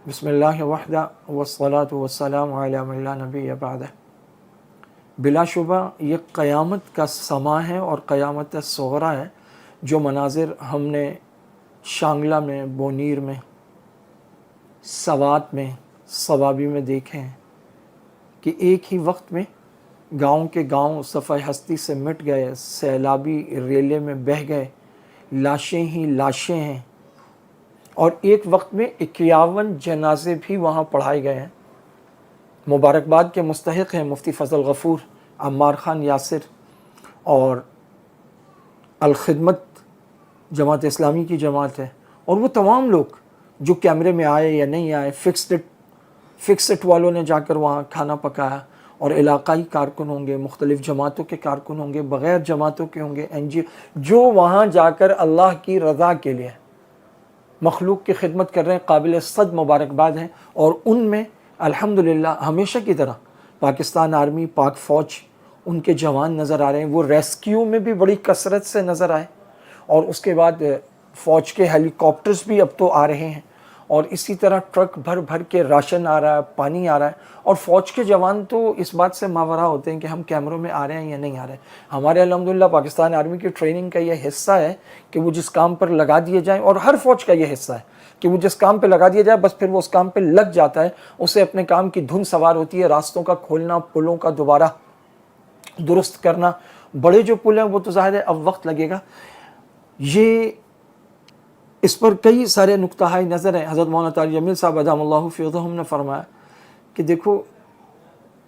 بسم اللہ وحدہ والصلاة والسلام علی من لا نبی بعدہ۔ بلا شبہ یہ قیامت کا سما ہے اور قیامت صغریٰ ہے جو مناظر ہم نے شانگلہ میں، بونیر میں، سوات میں، صوابی میں دیکھے ہیں کہ ایک ہی وقت میں گاؤں کے گاؤں صفحہ ہستی سے مٹ گئے، سیلابی ریلے میں بہہ گئے، لاشیں ہی لاشیں ہیں، اور ایک وقت میں 51 جنازے بھی وہاں پڑھائے گئے ہیں۔ مبارکباد کے مستحق ہیں مفتی فضل غفور، عمار خان یاسر اور الخدمت جماعت اسلامی کی جماعت ہے، اور وہ تمام لوگ جو کیمرے میں آئے یا نہیں آئے، فکسٹ والوں نے جا کر وہاں کھانا پکایا، اور علاقائی کارکن ہوں گے، مختلف جماعتوں کے کارکن ہوں گے، بغیر جماعتوں کے ہوں گے، NGO جو وہاں جا کر اللہ کی رضا کے لیے مخلوق کی خدمت کر رہے ہیں، قابل صد مبارکباد ہیں۔ اور ان میں الحمدللہ ہمیشہ کی طرح پاکستان آرمی، پاک فوج، ان کے جوان نظر آ رہے ہیں۔ وہ ریسکیو میں بھی بڑی کثرت سے نظر آئے، اور اس کے بعد فوج کے ہیلی کاپٹرز بھی اب تو آ رہے ہیں، اور اسی طرح ٹرک بھر بھر کے راشن آ رہا ہے، پانی آ رہا ہے، اور فوج کے جوان تو اس بات سے ماورا ہوتے ہیں کہ ہم کیمروں میں آ رہے ہیں یا نہیں آ رہے ہیں۔ ہمارے الحمدللہ پاکستان آرمی کی ٹریننگ کا یہ حصہ ہے کہ وہ جس کام پر لگا دیے جائیں، اور ہر فوج کا یہ حصہ ہے کہ وہ جس کام پہ لگا دیا جائے بس پھر وہ اس کام پہ لگ جاتا ہے، اسے اپنے کام کی دھن سوار ہوتی ہے، راستوں کا کھولنا، پلوں کا دوبارہ درست کرنا۔ بڑے جو پل ہیں وہ تو ظاہر ہے اب وقت لگے گا، یہ اس پر کئی سارے نقطہ ہائے نظر ہیں۔ حضرت مولانا طارق جمیل صاحب ادام اللہ فیضہم نے فرمایا کہ دیکھو،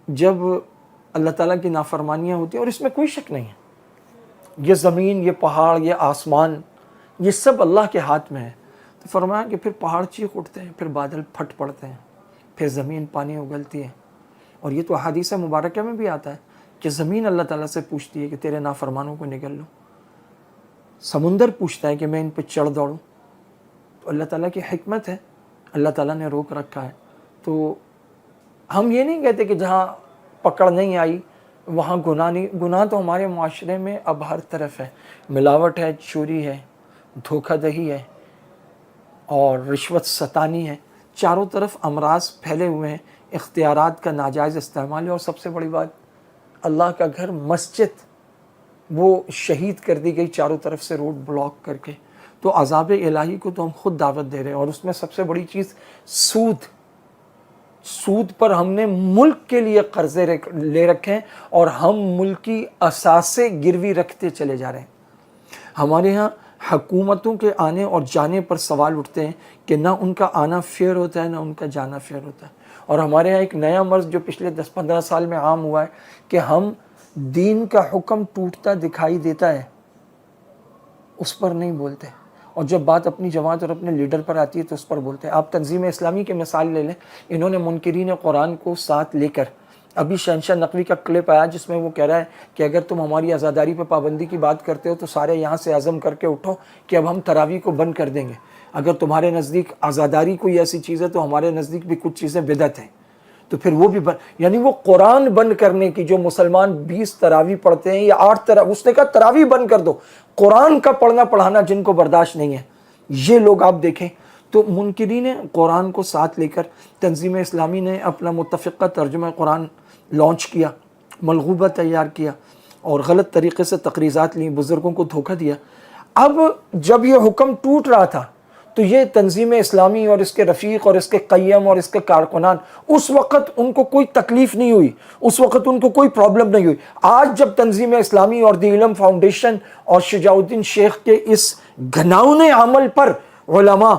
جب اللہ تعالیٰ کی نافرمانیاں ہوتی ہیں، اور اس میں کوئی شک نہیں ہے، یہ زمین، یہ پہاڑ، یہ آسمان، یہ سب اللہ کے ہاتھ میں ہے، تو فرمایا کہ پھر پہاڑ چیخ اٹھتے ہیں، پھر بادل پھٹ پڑتے ہیں، پھر زمین پانی اگلتی ہے، اور یہ تو احادیث مبارکہ میں بھی آتا ہے کہ زمین اللہ تعالیٰ سے پوچھتی ہے کہ تیرے نافرمانوں کو نگل لو، سمندر پوچھتا ہے کہ میں ان پہ چڑھ دوڑوں، تو اللہ تعالیٰ کی حکمت ہے، اللہ تعالیٰ نے روک رکھا ہے۔ تو ہم یہ نہیں کہتے کہ جہاں پکڑ نہیں آئی وہاں گناہ نہیں، گناہ تو ہمارے معاشرے میں اب ہر طرف ہے، ملاوٹ ہے، چوری ہے، دھوکہ دہی ہے، اور رشوت ستانی ہے، چاروں طرف امراض پھیلے ہوئے ہیں، اختیارات کا ناجائز استعمال ہے، اور سب سے بڑی بات اللہ کا گھر مسجد وہ شہید کر دی گئی چاروں طرف سے روڈ بلاک کر کے۔ تو عذاب الہی کو تو ہم خود دعوت دے رہے ہیں، اور اس میں سب سے بڑی چیز سود پر ہم نے ملک کے لیے قرضے لے رکھے ہیں، اور ہم ملکی اثاثے گروی رکھتے چلے جا رہے ہیں۔ ہمارے ہاں حکومتوں کے آنے اور جانے پر سوال اٹھتے ہیں کہ نہ ان کا آنا فیئر ہوتا ہے، نہ ان کا جانا فیئر ہوتا ہے۔ اور ہمارے ہاں ایک نیا مرض جو پچھلے 10-15 سال میں عام ہوا ہے کہ ہم دین کا حکم ٹوٹتا دکھائی دیتا ہے، اس پر نہیں بولتے، اور جب بات اپنی جماعت اور اپنے لیڈر پر آتی ہے تو اس پر بولتے ہیں۔ آپ تنظیم اسلامی کی مثال لے لیں، انہوں نے منکرین قرآن کو ساتھ لے کر، ابھی شہنشاہ نقوی کا کلپ آیا جس میں وہ کہہ رہا ہے کہ اگر تم ہماری عزاداری پہ پابندی کی بات کرتے ہو تو سارے یہاں سے عزم کر کے اٹھو کہ اب ہم تراویح کو بند کر دیں گے، اگر تمہارے نزدیک عزاداری کوئی ایسی چیز ہے تو ہمارے نزدیک بھی کچھ چیزیں بدعت ہیں، تو پھر وہ بھی یعنی وہ قرآن بند کرنے کی، جو مسلمان 20 تراویح پڑھتے ہیں یا 8 تراویح، اس نے کہا تراویح بند کر دو، قرآن کا پڑھنا پڑھانا جن کو برداشت نہیں ہے، یہ لوگ آپ دیکھیں۔ تو منکرین قرآن کو ساتھ لے کر تنظیم اسلامی نے اپنا متفقہ ترجمہ قرآن لانچ کیا، ملغوبہ تیار کیا، اور غلط طریقے سے تقریضات لیں، بزرگوں کو دھوکہ دیا۔ اب جب یہ حکم ٹوٹ رہا تھا تو یہ تنظیم اسلامی اور اس کے رفیق اور اس کے قیم اور اس کے کارکنان، اس وقت ان کو کوئی تکلیف نہیں ہوئی، اس وقت ان کو کوئی پرابلم نہیں ہوئی۔ آج جب تنظیم اسلامی اور دی علم فاؤنڈیشن اور شجاع الدین شیخ کے اس گھناؤنے عمل پر علماء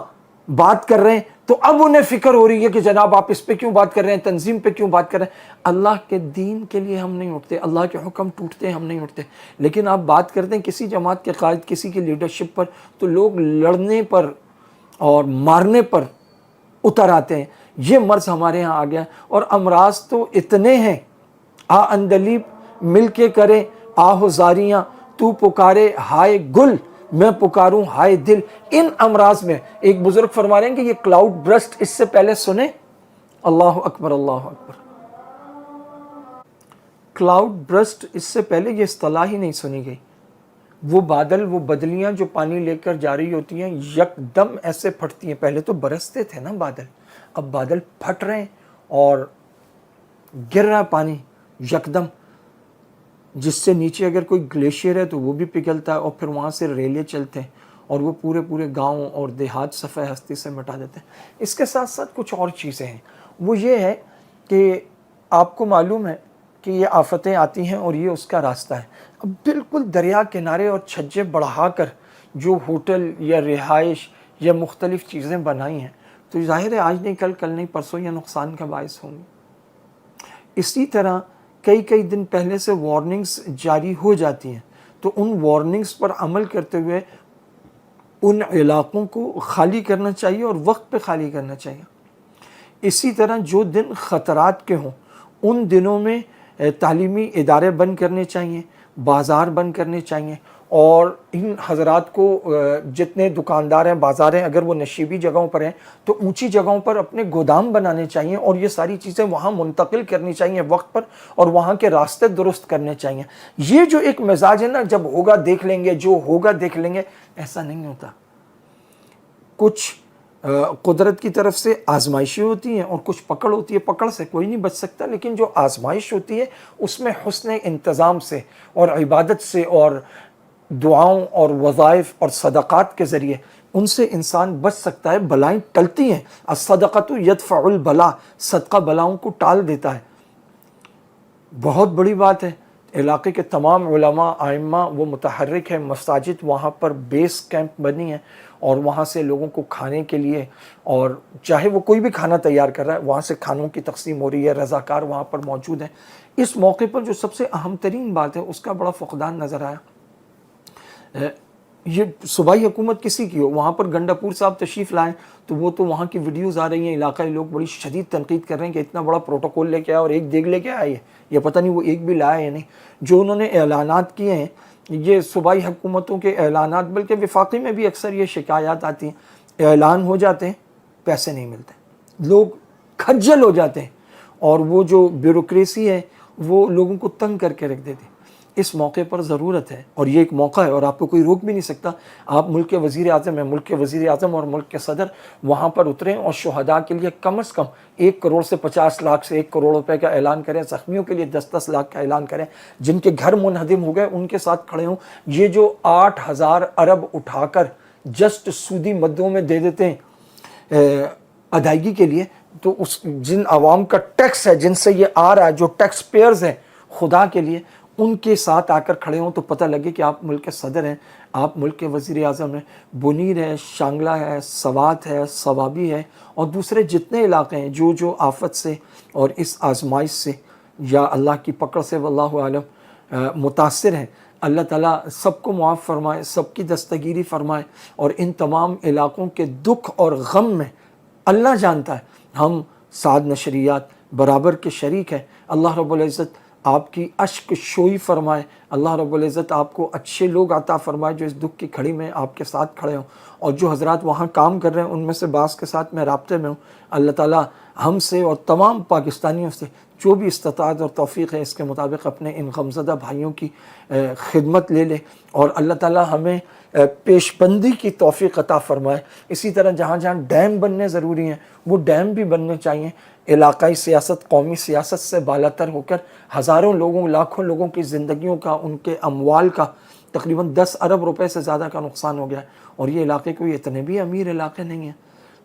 بات کر رہے ہیں تو اب انہیں فکر ہو رہی ہے کہ جناب آپ اس پہ کیوں بات کر رہے ہیں، تنظیم پہ کیوں بات کر رہے ہیں۔ اللہ کے دین کے لیے ہم نہیں اٹھتے، اللہ کے حکم ٹوٹتے ہم نہیں اٹھتے، لیکن آپ بات کرتے ہیں کسی جماعت کے قائد، کسی کی لیڈرشپ پر، تو لوگ لڑنے پر اور مارنے پر اتر آتے ہیں۔ یہ مرض ہمارے ہاں آ گیا، اور امراض تو اتنے ہیں، آ اندلیب مل کے کرے آہ زاریاں، تو پکارے ہائے گل میں پکاروں ہائے دل۔ ان امراض میں ایک بزرگ فرما رہے ہیں کہ یہ کلاؤڈ برسٹ اس سے پہلے سنے، اللہ اکبر اللہ اکبر، کلاؤڈ برسٹ اس سے پہلے یہ اصطلاح ہی نہیں سنی گئی۔ وہ بادل، وہ بدلیاں جو پانی لے کر جا رہی ہوتی ہیں، یک دم ایسے پھٹتی ہیں، پہلے تو برستے تھے نا بادل، اب بادل پھٹ رہے ہیں اور گر رہا پانی یکدم، جس سے نیچے اگر کوئی گلیشیئر ہے تو وہ بھی پگھلتا ہے، اور پھر وہاں سے ریلے چلتے ہیں اور وہ پورے پورے گاؤں اور دیہات صفحہ ہستی سے مٹا دیتے ہیں۔ اس کے ساتھ ساتھ کچھ اور چیزیں ہیں، وہ یہ ہے کہ آپ کو معلوم ہے کہ یہ آفتیں آتی ہیں اور یہ اس کا راستہ ہے۔ اب بالکل دریا کنارے اور چھجے بڑھا کر جو ہوٹل یا رہائش یا مختلف چیزیں بنائی ہیں، تو ظاہر ہے آج نہیں کل، کل نہیں پرسوں یہ نقصان کا باعث ہوں گی۔ اسی طرح کئی دن پہلے سے وارننگز جاری ہو جاتی ہیں، تو ان وارننگز پر عمل کرتے ہوئے ان علاقوں کو خالی کرنا چاہیے اور وقت پہ خالی کرنا چاہیے۔ اسی طرح جو دن خطرات کے ہوں ان دنوں میں تعلیمی ادارے بند کرنے چاہیے، بازار بند کرنے چاہیے، اور ان حضرات کو جتنے دکاندار ہیں، بازار ہیں، اگر وہ نشیبی جگہوں پر ہیں تو اونچی جگہوں پر اپنے گودام بنانے چاہیے اور یہ ساری چیزیں وہاں منتقل کرنی چاہیے وقت پر، اور وہاں کے راستے درست کرنے چاہیے۔ یہ جو ایک مزاج ہے نا، جب ہوگا دیکھ لیں گے، جو ہوگا دیکھ لیں گے، ایسا نہیں ہوتا۔ کچھ قدرت کی طرف سے آزمائشیں ہوتی ہیں اور کچھ پکڑ ہوتی ہے، پکڑ سے کوئی نہیں بچ سکتا، لیکن جو آزمائش ہوتی ہے اس میں حسن انتظام سے اور عبادت سے اور دعاؤں اور وظائف اور صدقات کے ذریعے ان سے انسان بچ سکتا ہے۔ بلائیں ٹلتی ہیں، الصدقۃ یدفع البلاء، صدقہ بلاؤں کو ٹال دیتا ہے۔ بہت بڑی بات ہے، علاقے کے تمام علماء ائمہ وہ متحرک ہیں، مساجد وہاں پر بیس کیمپ بنی ہیں اور وہاں سے لوگوں کو کھانے کے لیے، اور چاہے وہ کوئی بھی کھانا تیار کر رہا ہے، وہاں سے کھانوں کی تقسیم ہو رہی ہے، رضاکار وہاں پر موجود ہیں۔ اس موقع پر جو سب سے اہم ترین بات ہے اس کا بڑا فقدان نظر آیا۔ یہ صوبائی حکومت کسی کی ہو، وہاں پر گنڈاپور صاحب تشریف لائیں تو وہ تو وہاں کی ویڈیوز آ رہی ہیں، علاقائی لوگ بڑی شدید تنقید کر رہے ہیں کہ اتنا بڑا پروٹوکول لے کے آیا اور ایک دیگ لے کے آئے ہے، یہ پتہ نہیں وہ ایک بھی لایا یا نہیں۔ جو انہوں نے اعلانات کیے ہیں، یہ صوبائی حکومتوں کے اعلانات، بلکہ وفاقی میں بھی اکثر یہ شکایات آتی ہیں، اعلان ہو جاتے ہیں، پیسے نہیں ملتے، لوگ کھجل ہو جاتے ہیں، اور وہ جو بیوروکریسی ہے وہ لوگوں کو تنگ کر کے رکھ دیتی ہے۔ اس موقع پر ضرورت ہے، اور یہ ایک موقع ہے اور آپ کو کوئی روک بھی نہیں سکتا۔ آپ ملک کے وزیر اعظم ہیں، ملک کے وزیر اعظم اور ملک کے صدر وہاں پر اتریں اور شہداء کے لیے کم از کم 1 کروڑ سے 50 لاکھ سے 1 کروڑ روپے کا اعلان کریں، زخمیوں کے لیے 10-10 لاکھ کا اعلان کریں، جن کے گھر منہدم ہو گئے ان کے ساتھ کھڑے ہوں۔ یہ جو 8,000 ارب اٹھا کر جسٹ سودی مدوں میں دے دیتے ہیں ادائیگی کے لیے، تو اس جن عوام کا ٹیکس ہے، جن سے یہ آ رہا ہے، جو ٹیکس پیئرز ہیں، خدا کے لیے ان کے ساتھ آ کر کھڑے ہوں تو پتہ لگے کہ آپ ملک کے صدر ہیں، آپ ملک کے وزیر اعظم ہیں۔ بنیر ہے، شانگلہ ہے، سوات ہے، صوابی ہے، اور دوسرے جتنے علاقے ہیں جو آفت سے اور اس آزمائش سے یا اللہ کی پکڑ سے واللہ عالم متاثر ہیں، اللہ تعالیٰ سب کو معاف فرمائے، سب کی دستگیری فرمائے، اور ان تمام علاقوں کے دکھ اور غم میں اللہ جانتا ہے، ہم سعد نشریات برابر کے شریک ہیں۔ اللہ رب العزت آپ کی اشک شوئی فرمائے، اللہ رب العزت آپ کو اچھے لوگ عطا فرمائے جو اس دکھ کی گھڑی میں آپ کے ساتھ کھڑے ہوں، اور جو حضرات وہاں کام کر رہے ہیں ان میں سے بعض کے ساتھ میں رابطے میں ہوں۔ اللہ تعالیٰ ہم سے اور تمام پاکستانیوں سے جو بھی استطاعت اور توفیق ہے اس کے مطابق اپنے ان غمزدہ بھائیوں کی خدمت لے لے، اور اللہ تعالیٰ ہمیں پیش بندی کی توفیق عطا فرمائے۔ اسی طرح جہاں جہاں ڈیم بننے ضروری ہیں وہ ڈیم بھی بننے چاہیے، علاقائی سیاست قومی سیاست سے بالاتر ہو کر ہزاروں لوگوں، لاکھوں لوگوں کی زندگیوں کا، ان کے اموال کا تقریباً 10 ارب روپے سے زیادہ کا نقصان ہو گیا ہے، اور یہ علاقے کوئی اتنے بھی امیر علاقے نہیں ہیں،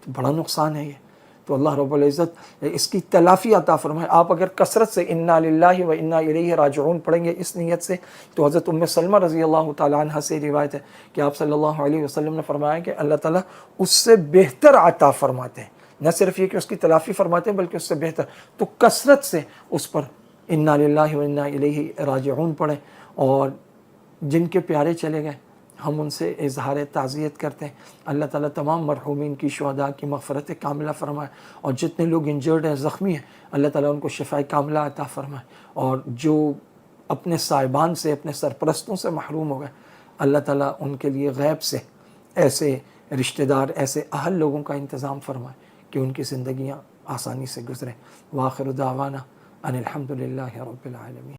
تو بڑا نقصان ہے یہ۔ تو اللہ رب العزت اس کی تلافی عطا فرمائے۔ آپ اگر کثرت سے انا للہ و انا الیہ راجعون پڑھیں گے اس نیت سے، تو حضرت ام سلمہ رضی اللہ تعالیٰ عنہ سے روایت ہے کہ آپ صلی اللہ علیہ وسلم نے فرمایا کہ اللہ تعالیٰ اس سے بہتر عطا فرماتے ہیں، نہ صرف یہ کہ اس کی تلافی فرماتے ہیں بلکہ اس سے بہتر۔ تو کثرت سے اس پر انا للہ و انا الیہ راجعون پڑھیں، اور جن کے پیارے چلے گئے ہم ان سے اظہار تعزیت کرتے ہیں۔ اللہ تعالیٰ تمام مرحومین کی، شہداء کی مغفرت کاملہ فرمائے، اور جتنے لوگ انجرڈ ہیں، زخمی ہیں، اللہ تعالیٰ ان کو شفاء کاملہ عطا فرمائے، اور جو اپنے صاحبان سے، اپنے سرپرستوں سے محروم ہو گئے، اللہ تعالیٰ ان کے لیے غیب سے ایسے رشتہ دار، ایسے اہل لوگوں کا انتظام فرمائے کہ ان کی زندگیاں آسانی سے گزریں۔ وآخر دعوانا ان الحمد للہ رب العالمین۔